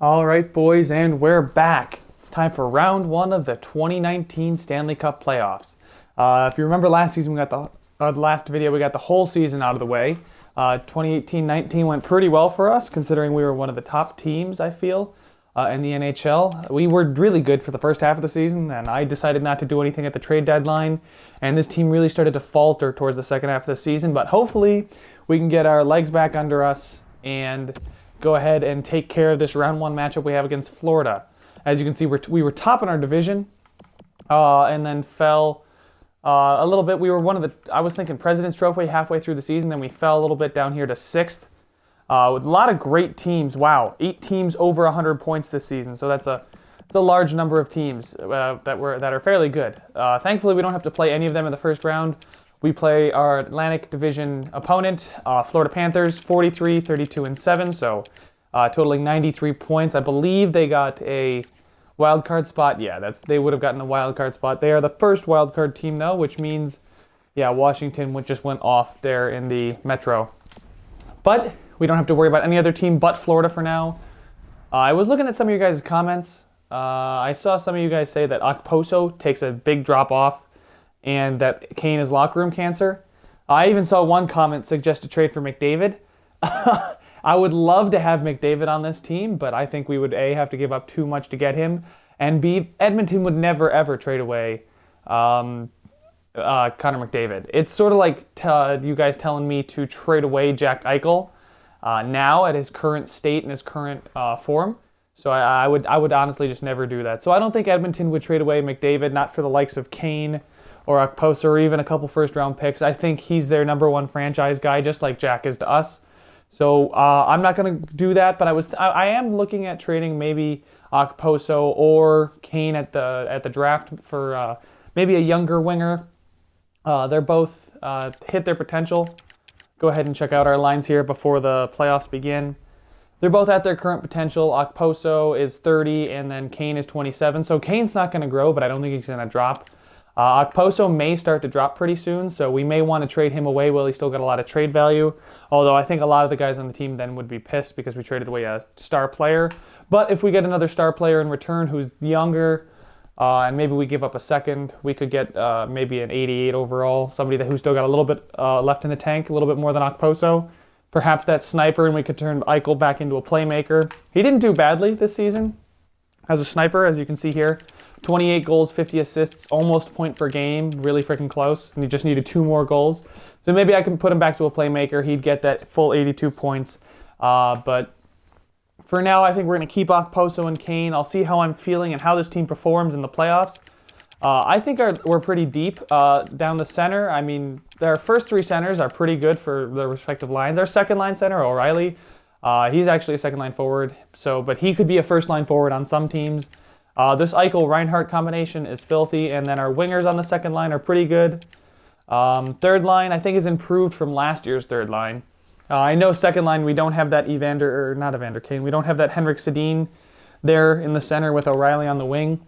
All right, boys, and we're back. It's time for round one of the 2019 Stanley Cup playoffs. If you remember last season, we got the last video, we got the whole season out of the way. 2018-19 went pretty well for us, considering we were one of the top teams, I feel, in the NHL. We were really good for the first half of the season, and I decided not to do anything at the trade deadline, and this team really started to falter towards the second half of the season, but hopefully we can get our legs back under us and go ahead and take care of this round one matchup we have against Florida. As you can see, we were top in our division, and then fell a little bit. We were I was thinking President's Trophy halfway through the season, then we fell a little bit down here to 6th. With a lot of great teams. Wow, 8 teams over 100 points this season, so that's a large number of teams that are fairly good. Thankfully, we don't have to play any of them in the first round. We play our Atlantic Division opponent, Florida Panthers, 43, 32, and 7, so totaling 93 points. I believe they got a wild card spot. Yeah, they would have gotten a wild card spot. They are the first wild card team, though, which means, yeah, Washington just went off there in the Metro. But we don't have to worry about any other team but Florida for now. I was looking at some of you guys' comments. I saw some of you guys say that Okposo takes a big drop off and that Kane is locker room cancer. I even saw one comment suggest a trade for McDavid. I would love to have McDavid on this team, but I think we would A, have to give up too much to get him, and B, Edmonton would never ever trade away Connor McDavid. It's sort of like you guys telling me to trade away Jack Eichel now at his current state and his current form. So I would honestly just never do that. So I don't think Edmonton would trade away McDavid, not for the likes of Kane or Okposo or even a couple first-round picks. I think he's their number one franchise guy, just like Jack is to us. So I'm not going to do that, but I am looking at trading maybe Okposo or Kane at the draft for maybe a younger winger. They're both hit their potential. Go ahead and check out our lines here before the playoffs begin. They're both at their current potential. Okposo is 30, and then Kane is 27. So Kane's not going to grow, but I don't think he's going to drop. Okposo may start to drop pretty soon, so we may want to trade him away while he's still got a lot of trade value. Although I think a lot of the guys on the team then would be pissed because we traded away a star player. But if we get another star player in return who's younger, and maybe we give up a second, we could get maybe an 88 overall, somebody who's still got a little bit left in the tank, a little bit more than Okposo. Perhaps that sniper, and we could turn Eichel back into a playmaker. He didn't do badly this season as a sniper, as you can see here. 28 goals, 50 assists, almost point per game, really freaking close. And he just needed 2 more goals. So maybe I can put him back to a playmaker. He'd get that full 82 points. But for now, I think we're going to keep Okposo and Kane. I'll see how I'm feeling and how this team performs in the playoffs. I think we're pretty deep down the center. I mean, their first 3 centers are pretty good for their respective lines. Our second line center, O'Reilly, he's actually a second line forward. But he could be a first line forward on some teams. This Eichel-Reinhart combination is filthy, and then our wingers on the second line are pretty good. Third line, I think, is improved from last year's third line. I know second line, we don't have that we don't have that Henrik Sedin there in the center with O'Reilly on the wing.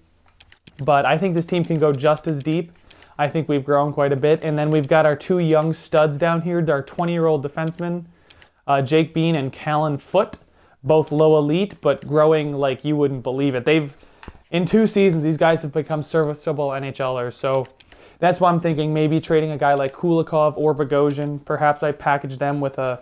But I think this team can go just as deep. I think we've grown quite a bit. And then we've got our 2 young studs down here, our 20-year-old defensemen, Jake Bean and Callan Foote, both low elite, but growing like you wouldn't believe it. In 2 seasons, these guys have become serviceable NHLers, so that's why I'm thinking maybe trading a guy like Kulikov or Bogosian. Perhaps I package them with a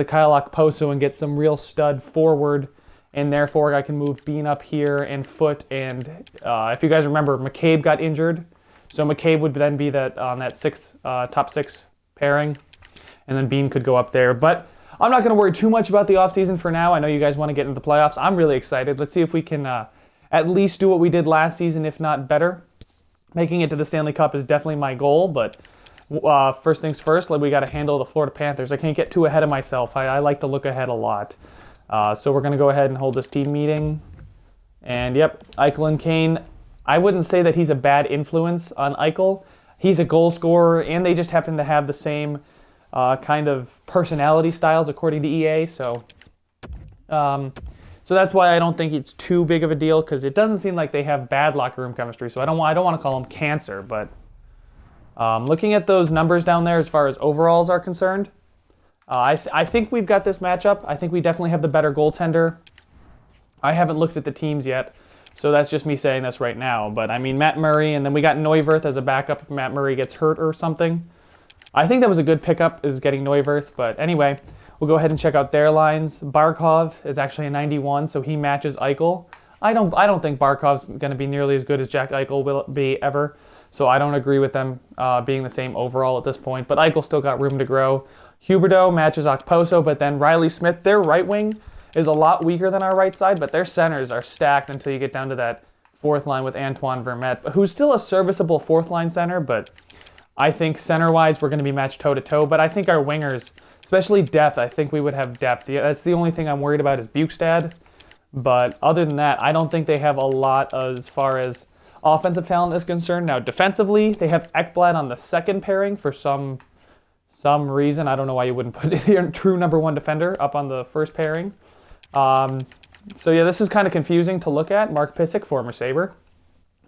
Kyle Okposo and get some real stud forward, and therefore I can move Bean up here and Foote. And if you guys remember, McCabe got injured, so McCabe would then be on that top 6 pairing, and then Bean could go up there. But I'm not going to worry too much about the offseason for now. I know you guys want to get into the playoffs. I'm really excited. Let's see if we can at least do what we did last season, if not better. Making it to the Stanley Cup is definitely my goal, but first things first, we got to handle the Florida Panthers. I can't get too ahead of myself. I like to look ahead a lot. So we're going to go ahead and hold this team meeting. And yep, Eichel and Kane. I wouldn't say that he's a bad influence on Eichel. He's a goal scorer, and they just happen to have the same kind of personality styles according to EA. So that's why I don't think it's too big of a deal, because it doesn't seem like they have bad locker room chemistry. So I don't want to call them cancer, but looking at those numbers down there as far as overalls are concerned, I think we've got this matchup. I think we definitely have the better goaltender. I haven't looked at the teams yet, so that's just me saying this right now. But I mean, Matt Murray, and then we got Neuwirth as a backup if Matt Murray gets hurt or something. I think that was a good pickup, is getting Neuwirth. But anyway, we'll go ahead and check out their lines. Barkov is actually a 91, so he matches Eichel. I don't think Barkov's going to be nearly as good as Jack Eichel will be ever. So I don't agree with them being the same overall at this point. But Eichel still got room to grow. Huberdeau matches Okposo, but then Riley Smith, their right wing is a lot weaker than our right side, but their centers are stacked until you get down to that fourth line with Antoine Vermette, who's still a serviceable fourth line center, but I think center-wise we're going to be matched toe-to-toe. But I think our wingers, especially depth, I think we would have depth. That's the only thing I'm worried about is Bukestad. But other than that, I don't think they have a lot as far as offensive talent is concerned. Now, defensively, they have Ekblad on the second pairing for some reason. I don't know why you wouldn't put your true number one defender up on the first pairing. So yeah, this is kind of confusing to look at. Mark Pysyk, former Sabre.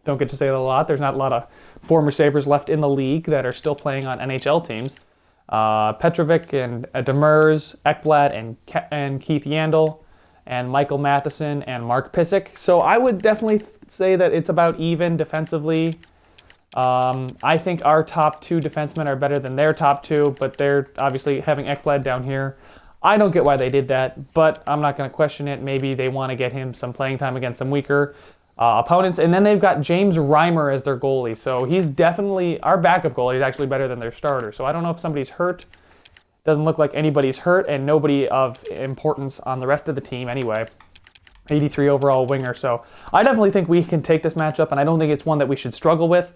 Don't get to say that a lot. There's not a lot of former Sabres left in the league that are still playing on NHL teams. Petrovic and Demers, Ekblad and Keith Yandel, and Michael Matheson and Mark Pysyk. So I would definitely say that it's about even defensively. I think our top two defensemen are better than their top two, but they're obviously having Ekblad down here. I don't get why they did that, but I'm not going to question it. Maybe they want to get him some playing time against some weaker opponents. And then they've got James Reimer as their goalie. So he's definitely, our backup goalie is actually better than their starter. So I don't know if somebody's hurt. Doesn't look like anybody's hurt, and nobody of importance on the rest of the team anyway. 83 overall winger. So I definitely think we can take this matchup, and I don't think it's one that we should struggle with.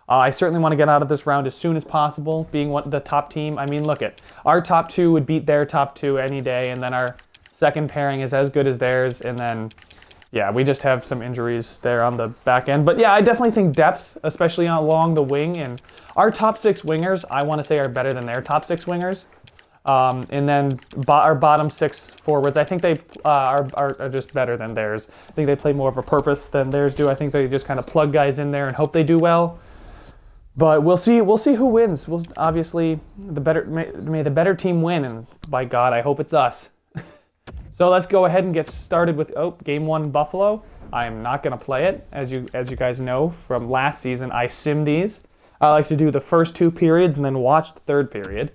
I certainly want to get out of this round as soon as possible, being the top team. I mean, look at our top two would beat their top two any day, and then our second pairing is as good as theirs, and then, yeah, we just have some injuries there on the back end. But yeah, I definitely think depth, especially along the wing, and our top six wingers, I want to say, are better than their top six wingers. And then our bottom six forwards, I think they are just better than theirs. I think they play more of a purpose than theirs do. I think they just kind of plug guys in there and hope they do well. But we'll see who wins. Obviously, may the better team win, and by God, I hope it's us. So let's go ahead and get started with Game 1 Buffalo. I am not going to play it. As you guys know from last season, I sim these. I like to do the first two periods and then watch the third period.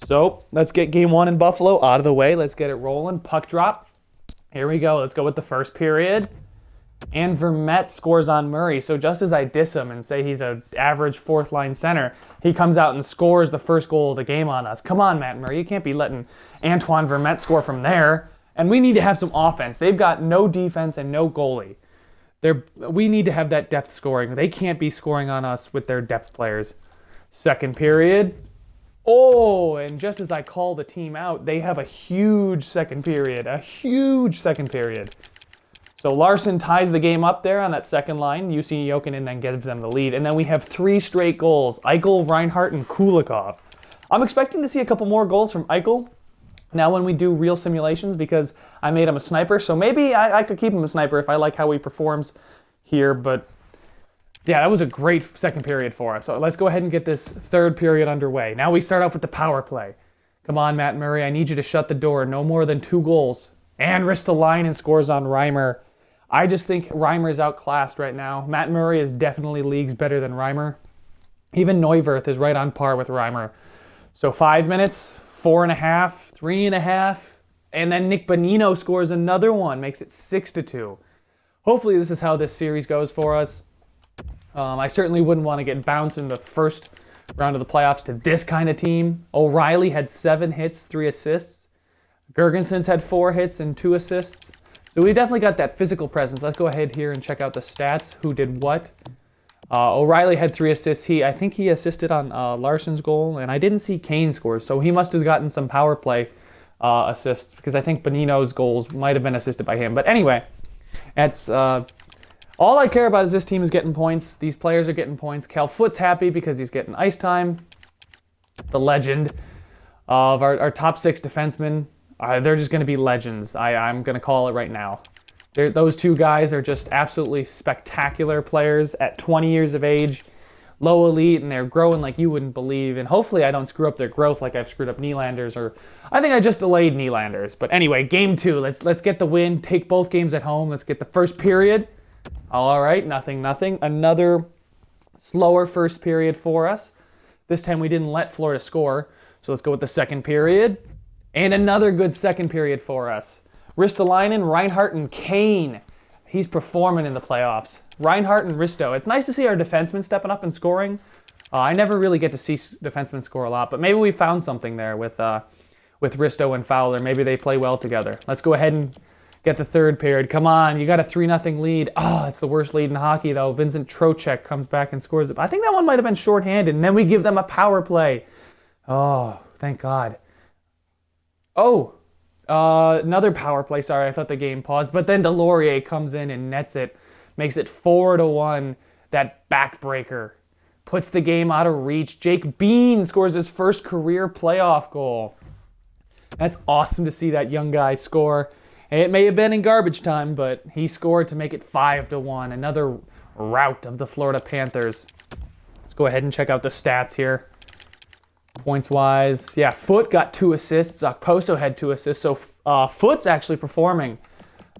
So let's get Game 1 in Buffalo out of the way. Let's get it rolling. Puck drop. Here we go. Let's go with the first period. And Vermette scores on Murray. So just as I diss him and say he's an average fourth line center, he comes out and scores the first goal of the game on us. Come on, Matt Murray. You can't be letting Antoine Vermette score from there. And we need to have some offense. They've got no defense and no goalie. We need to have that depth scoring. They can't be scoring on us with their depth players. Second period. Oh, and just as I call the team out, they have a huge second period. A huge second period. So Larson ties the game up there on that second line. Jussi Jokinen then gives them the lead. And then we have 3 straight goals. Eichel, Reinhart, and Kulikov. I'm expecting to see a couple more goals from Eichel now when we do real simulations, because I made him a sniper. So maybe I could keep him a sniper if I like how he performs here. But yeah, that was a great second period for us. So let's go ahead and get this third period underway. Now we start off with the power play. Come on, Matt Murray. I need you to shut the door. No more than 2 goals. And wrists the line and scores on Reimer. I just think Reimer is outclassed right now. Matt Murray is definitely leagues better than Reimer. Even Neuwirth is right on par with Reimer. So 5 minutes, 4.5, 3.5, and then Nick Bonino scores another one, makes it 6-2. Hopefully this is how this series goes for us. I certainly wouldn't want to get bounced in the first round of the playoffs to this kind of team. O'Reilly had 7 hits, 3 assists. Gergenson's had 4 hits and 2 assists. So we definitely got that physical presence. Let's go ahead here and check out the stats. Who did what? O'Reilly had 3 assists. I think he assisted on Larson's goal, and I didn't see Kane scores. So he must have gotten some power play assists, because I think Bonino's goals might have been assisted by him. But anyway, that's all I care about is this team is getting points. These players are getting points. Cal Foot's happy because he's getting ice time. The legend of our top 6 defensemen. They're just going to be legends. I'm going to call it right now. Those 2 guys are just absolutely spectacular players at 20 years of age. low elite, and they're growing like you wouldn't believe. And hopefully I don't screw up their growth like I've screwed up Nylanders, or I think I just delayed Nylanders. But anyway, game 2. Let's get the win. Take both games at home. Let's get the first period. All right, nothing. Another slower first period for us. This time we didn't let Florida score. So let's go with the second period. And another good second period for us. Ristolainen, Reinhart, and Kane. He's performing in the playoffs. Reinhart and Risto. It's nice to see our defensemen stepping up and scoring. I never really get to see defensemen score a lot, but maybe we found something there with Risto and Fowler. Maybe they play well together. Let's go ahead and get the third period. Come on, you got a 3-0 lead. Oh, it's the worst lead in hockey, though. Vincent Trocheck comes back and scores it. I think that one might have been shorthanded, and then we give them a power play. Oh, thank God. Oh, another power play. Sorry, I thought the game paused. But then Delorier comes in and nets it. Makes it 4-1. That backbreaker puts the game out of reach. Jake Bean scores his first career playoff goal. That's awesome to see that young guy score. It may have been in garbage time, but he scored to make it 5-1. Another rout of the Florida Panthers. Let's go ahead and check out the stats here. Points-wise, yeah, Foote got 2 assists. Okposo had 2 assists, so Foote's actually performing.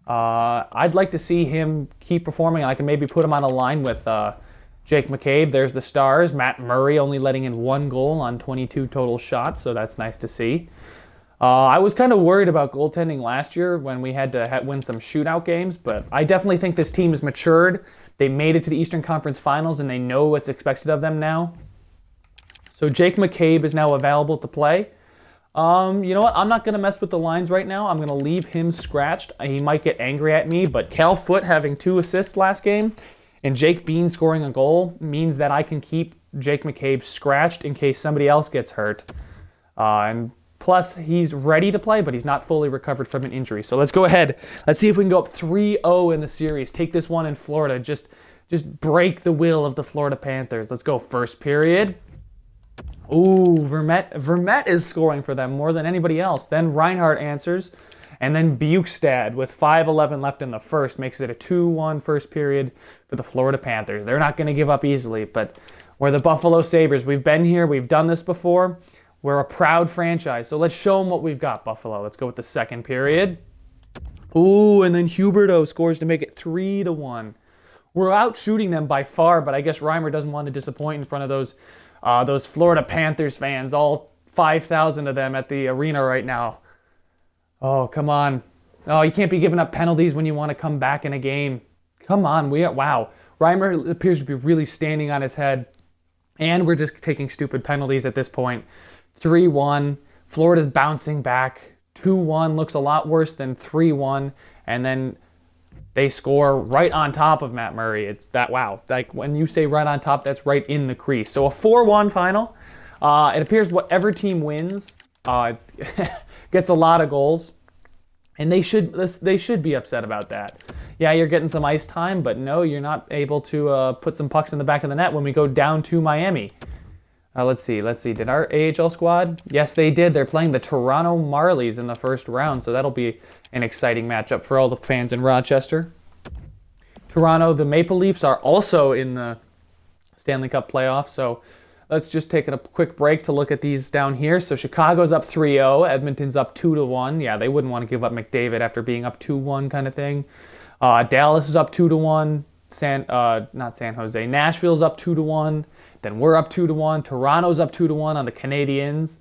I'd like to see him keep performing. I can maybe put him on a line with Jake McCabe. There's the Stars. Matt Murray only letting in 1 goal on 22 total shots, so that's nice to see. I was kind of worried about goaltending last year when we had to win some shootout games, but I definitely think this team has matured. They made it to the Eastern Conference Finals, and they know what's expected of them now. So Jake McCabe is now available to play. You know what? I'm not going to mess with the lines right now. I'm going to leave him scratched. He might get angry at me, but Cal Foote having 2 assists last game and Jake Bean scoring a goal means that I can keep Jake McCabe scratched in case somebody else gets hurt. And plus, he's ready to play, but he's not fully recovered from an injury. So let's go ahead. Let's see if we can go up 3-0 in the series. Take this one in Florida. Just break the will of the Florida Panthers. Let's go. First period. Ooh, Vermette is scoring for them more than anybody else. Then Reinhart answers, and then Bukestad with 5:11 left in the first makes it a 2-1 first period for the Florida Panthers. They're not going to give up easily, but we're the Buffalo Sabres. We've been here. We've done this before. We're a proud franchise, so let's show them what we've got, Buffalo. Let's go with the second period. Ooh, and then Huberdeau scores to make it 3-1. We're out shooting them by far, but I guess Reimer doesn't want to disappoint in front of those Florida Panthers fans, all 5,000 of them at the arena right now. Oh, come on. Oh, you can't be giving up penalties when you want to come back in a game. Come on. Wow. Reimer appears to be really standing on his head, and we're just taking stupid penalties at this point. 3-1. Florida's bouncing back. 2-1 looks a lot worse than 3-1, and then they score right on top of Matt Murray. It's that, wow. Like, when you say right on top, that's right in the crease. So a 4-1 final. It appears whatever team wins gets a lot of goals. And they should be upset about that. Yeah, you're getting some ice time, but no, you're not able to put some pucks in the back of the net when we go down to Miami. Let's see. Did our AHL squad? Yes, they did. They're playing the Toronto Marlies in the first round, so that'll be an exciting matchup for all the fans in Rochester. Toronto, the Maple Leafs are also in the Stanley Cup playoffs, so let's just take a quick break to look at these down here. So Chicago's up 3-0, Edmonton's up 2-1. Yeah, they wouldn't want to give up McDavid after being up 2-1 kind of thing. Dallas is up 2-1. Not San Jose. Nashville's up 2-1. Then we're up 2-1. Toronto's up 2-1 on the Canadiens.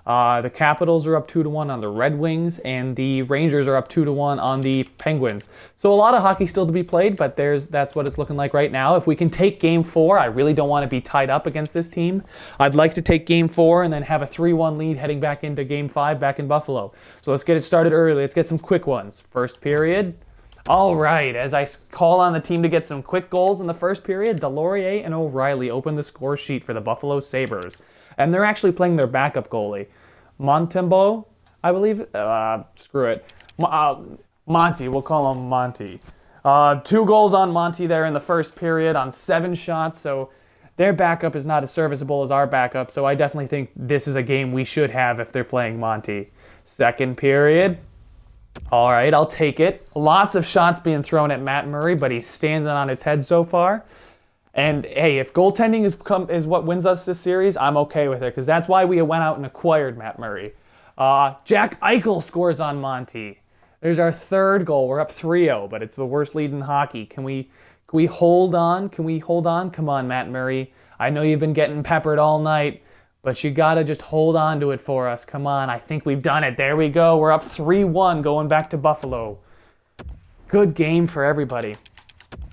The Capitals are up 2-1 on the Red Wings, and the Rangers are up 2-1 on the Penguins. So a lot of hockey still to be played, but that's what it's looking like right now. If we can take Game 4, I really don't want to be tied up against this team. I'd like to take Game 4 and then have a 3-1 lead heading back into Game 5 back in Buffalo. So let's get it started early. Let's get some quick ones. First period. All right, as I call on the team to get some quick goals in the first period, Delorier and O'Reilly open the score sheet for the Buffalo Sabres. And they're actually playing their backup goalie. Montembeau, I believe. Screw it. Monty, we'll call him Monty. 2 goals on Monty there in the first period on 7 shots, so their backup is not as serviceable as our backup, so I definitely think this is a game we should have if they're playing Monty. Second period. All right, I'll take it. Lots of shots being thrown at Matt Murray, but he's standing on his head so far. And hey, if goaltending is what wins us this series, I'm okay with it, because that's why we went out and acquired Matt Murray. Jack Eichel scores on Monty. There's our third goal. We're up 3-0, but it's the worst lead in hockey. Can we hold on? Can we hold on? Come on, Matt Murray. I know you've been getting peppered all night, but you got to just hold on to it for us. Come on, I think we've done it. There we go. We're up 3-1 going back to Buffalo. Good game for everybody.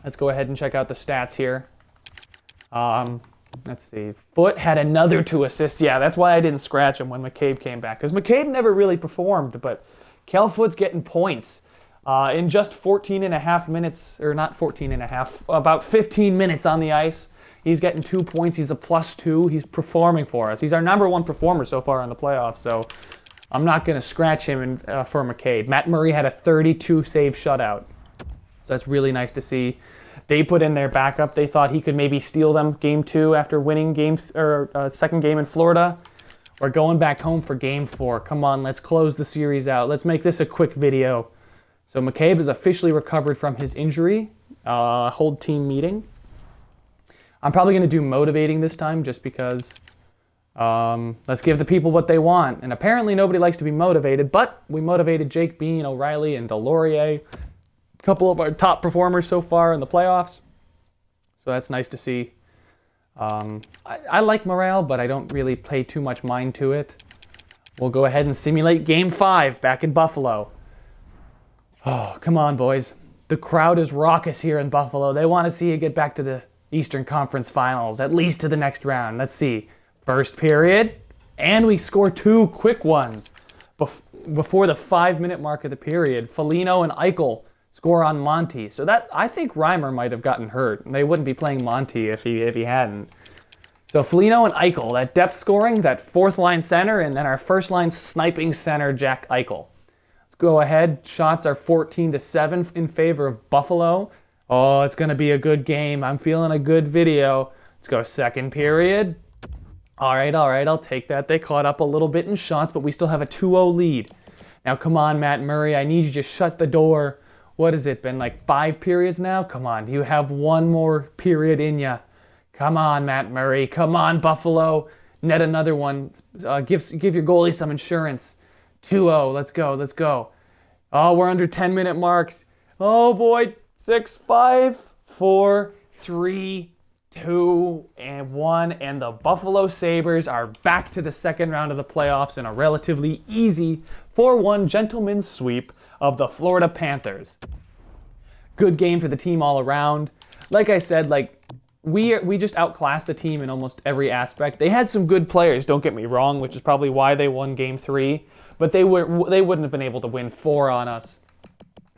Let's go ahead and check out the stats here. Let's see. Foote had another 2 assists. Yeah, that's why I didn't scratch him when McCabe came back, because McCabe never really performed, but Cal Foote's getting points. In just 14 and a half minutes, or not 14 and a half, about 15 minutes on the ice, he's getting 2 points. He's a +2. He's performing for us. He's our #1 performer so far in the playoffs, so I'm not going to scratch him for McCabe. Matt Murray had a 32-save shutout, so that's really nice to see. They put in their backup. They thought he could maybe steal them game 2 after winning second game in Florida. We're going back home for game 4. Come on, let's close the series out. Let's make this a quick video. So McCabe is officially recovered from his injury. Hold team meeting. I'm probably going to do motivating this time just because let's give the people what they want. And apparently nobody likes to be motivated, but we motivated Jake Bean, O'Reilly, and Delorier. Couple of our top performers so far in the playoffs, so that's nice to see. I like morale, but I don't really pay too much mind to it. We'll go ahead and simulate Game 5 back in Buffalo. Oh, come on, boys. The crowd is raucous here in Buffalo. They want to see you get back to the Eastern Conference Finals, at least to the next round. Let's see. First period, and we score 2 quick ones. Before the 5-minute mark of the period, Foligno and Eichel score on Monty. So that, I think Reimer might have gotten hurt. They wouldn't be playing Monty if he hadn't. So Foligno and Eichel, that depth scoring, that 4th-line center, and then our 1st-line sniping center, Jack Eichel. Let's go ahead. Shots are 14-7 in favor of Buffalo. Oh, it's going to be a good game. I'm feeling a good video. Let's go second period. All right, I'll take that. They caught up a little bit in shots, but we still have a 2-0 lead. Now, come on, Matt Murray. I need you to shut the door. What has it been, like 5 periods now? Come on, you have 1 more period in ya. Come on, Matt Murray. Come on, Buffalo. Net another one. Give your goalie some insurance. 2-0. Let's go. Oh, we're under 10-minute mark. Oh, boy. 6, 5, 4, 3, 2, and 1. And the Buffalo Sabres are back to the second round of the playoffs in a relatively easy 4-1 gentleman's sweep of the Florida Panthers. Good game for the team all around. Like I said, we just outclassed the team in almost every aspect. They had some good players, don't get me wrong, which is probably why they won Game 3, but they wouldn't have been able to win 4 on us.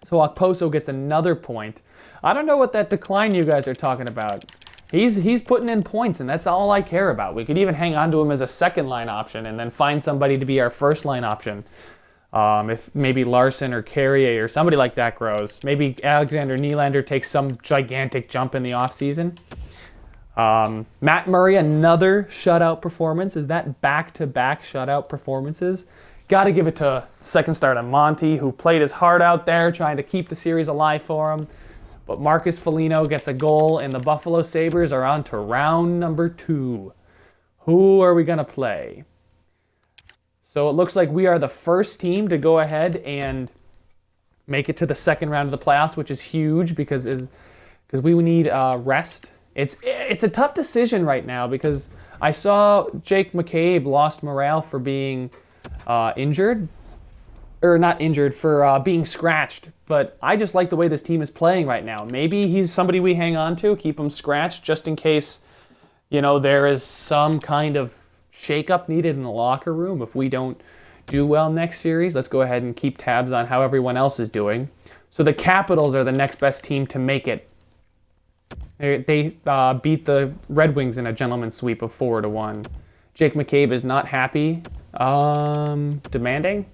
So Okposo gets another point. I don't know what that decline you guys are talking about. He's putting in points, and that's all I care about. We could even hang on to him as a second-line option and then find somebody to be our first-line option. If maybe Larson or Carrier or somebody like that grows. Maybe Alexander Nylander takes some gigantic jump in the offseason. Matt Murray, another shutout performance. Is that back-to-back shutout performances? Got to give it to second starter Monty, who played his heart out there trying to keep the series alive for him. But Marcus Foligno gets a goal, and the Buffalo Sabres are on to round number 2. Who are we going to play? So it looks like we are the first team to go ahead and make it to the second round of the playoffs, which is huge because we need rest. It's a tough decision right now because I saw Jake McCabe lost morale for being injured. Or not injured, for being scratched. But I just like the way this team is playing right now. Maybe he's somebody we hang on to, keep him scratched, just in case, there is some kind of shakeup needed in the locker room. If we don't do well next series, let's go ahead and keep tabs on how everyone else is doing. So the Capitals are the next best team to make it. They beat the Red Wings in a gentleman's sweep of 4-1. Jake McCabe is not happy. Demanding?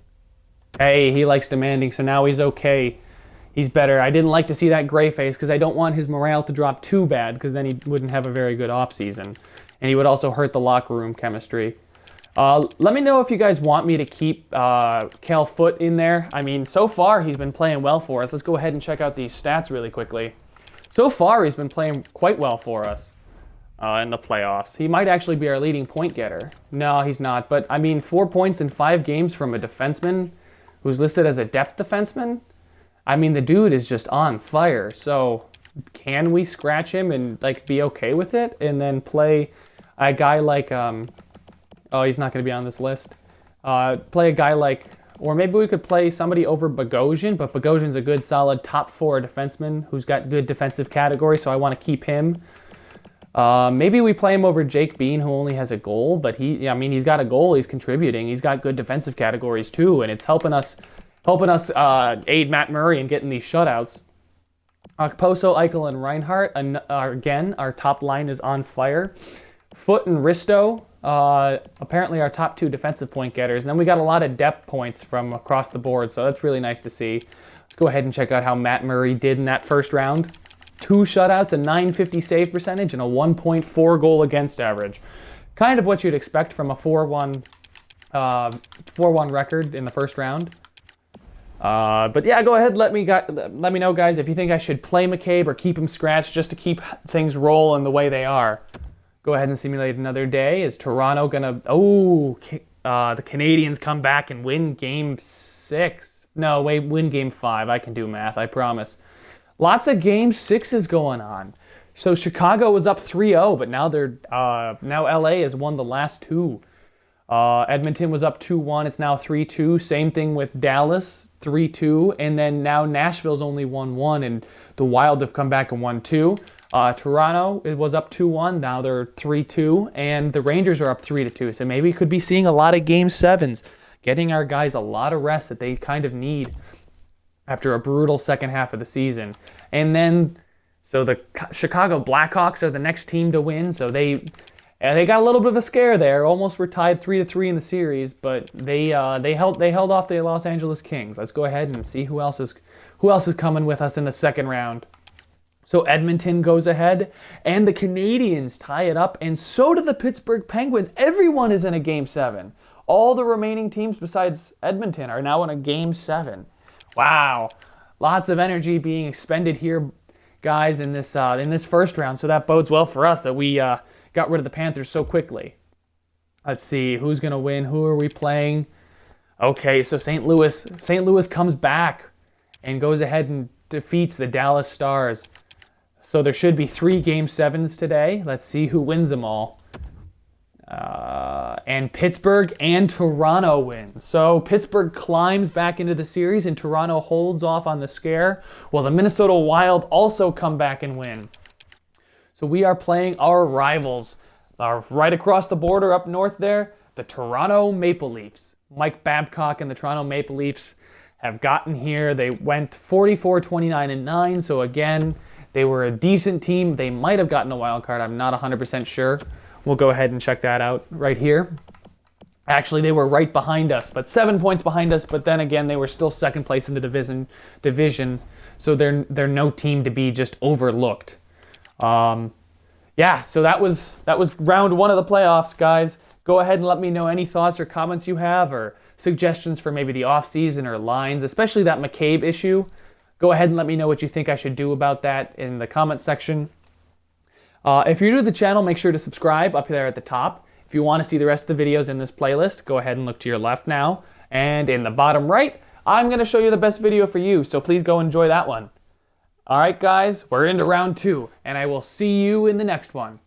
Hey, he likes demanding, so now he's okay. He's better. I didn't like to see that gray face because I don't want his morale to drop too bad because then he wouldn't have a very good offseason. And he would also hurt the locker room chemistry. Let me know if you guys want me to keep Cal Foote in there. I mean, so far he's been playing well for us. Let's go ahead and check out these stats really quickly. So far he's been playing quite well for us. in the playoffs. He might actually be our leading point getter. No, he's not. But, I mean, 4 points in 5 games from a defenseman who's listed as a depth defenseman? I mean, the dude is just on fire. So, can we scratch him and, like, be okay with it? And then play a guy like, oh, he's not going to be on this list. Play a guy like, or maybe we could play somebody over Bogosian, but Bogosian's a good, solid top 4 defenseman who's got good defensive category, so I want to keep him. Maybe we play him over Jake Bean, who only has a goal, but I mean, he's got a goal, he's contributing, he's got good defensive categories too, and it's helping us aid Matt Murray in getting these shutouts. Okposo, Eichel, and Reinhart, again, our top line is on fire. Foote and Risto, apparently our top 2 defensive point getters. And then we got a lot of depth points from across the board, so that's really nice to see. Let's go ahead and check out how Matt Murray did in that first round. 2 shutouts, a .950 save percentage, and a 1.4 goal against average. Kind of what you'd expect from a 4-1 record in the first round. But yeah, go ahead, let me know, guys, if you think I should play McCabe or keep him scratched just to keep things rolling the way they are. Go ahead and simulate another day. Is Toronto gonna... Oh, the Canadians come back and win Game 6. No, wait, win Game 5. I can do math, I promise. Lots of Game 6s going on. So Chicago was up 3-0, but now now LA has won the last 2. Edmonton was up 2-1. It's now 3-2. Same thing with Dallas, 3-2. And then now Nashville's only 1-1, and the Wild have come back and won 2. Toronto, it was up 2-1. Now they're 3-2. And the Rangers are up 3-2. So maybe we could be seeing a lot of Game 7s, getting our guys a lot of rest that they kind of need after a brutal second half of the season. And then, so the Chicago Blackhawks are the next team to win. So they got a little bit of a scare there. Almost were tied 3-3 in the series, but they held off the Los Angeles Kings. Let's go ahead and see who else is coming with us in the second round. So Edmonton goes ahead, and the Canadians tie it up, and so do the Pittsburgh Penguins. Everyone is in a Game 7. All the remaining teams besides Edmonton are now in a Game 7. Wow, lots of energy being expended here, guys, in this first round. So that bodes well for us that we got rid of the Panthers so quickly. Let's see who's gonna win. Who are we playing? Okay, so St. Louis comes back and goes ahead and defeats the Dallas Stars. So there should be 3 Game 7s today. Let's see who wins them all. And Pittsburgh and Toronto win. So Pittsburgh climbs back into the series and Toronto holds off on the scare, while the Minnesota Wild also come back and win. So we are playing our rivals. Right across the border up north there, the Toronto Maple Leafs. Mike Babcock and the Toronto Maple Leafs have gotten here. They went 44-29-9, so again, they were a decent team. They might have gotten a wild card. I'm not 100% sure. We'll go ahead and check that out right here. Actually, they were right behind us, but 7 points behind us. But then again, they were still second place in the division. So they're no team to be just overlooked. Yeah, so that was round 1 of the playoffs, guys. Go ahead and let me know any thoughts or comments you have, or suggestions for maybe the offseason or lines, especially that McCabe issue. Go ahead and let me know what you think I should do about that in the comment section. If you're new to the channel, make sure to subscribe up there at the top. If you want to see the rest of the videos in this playlist, go ahead and look to your left now. And in the bottom right, I'm going to show you the best video for you, so please go enjoy that one. Alright guys, we're into round 2, and I will see you in the next one.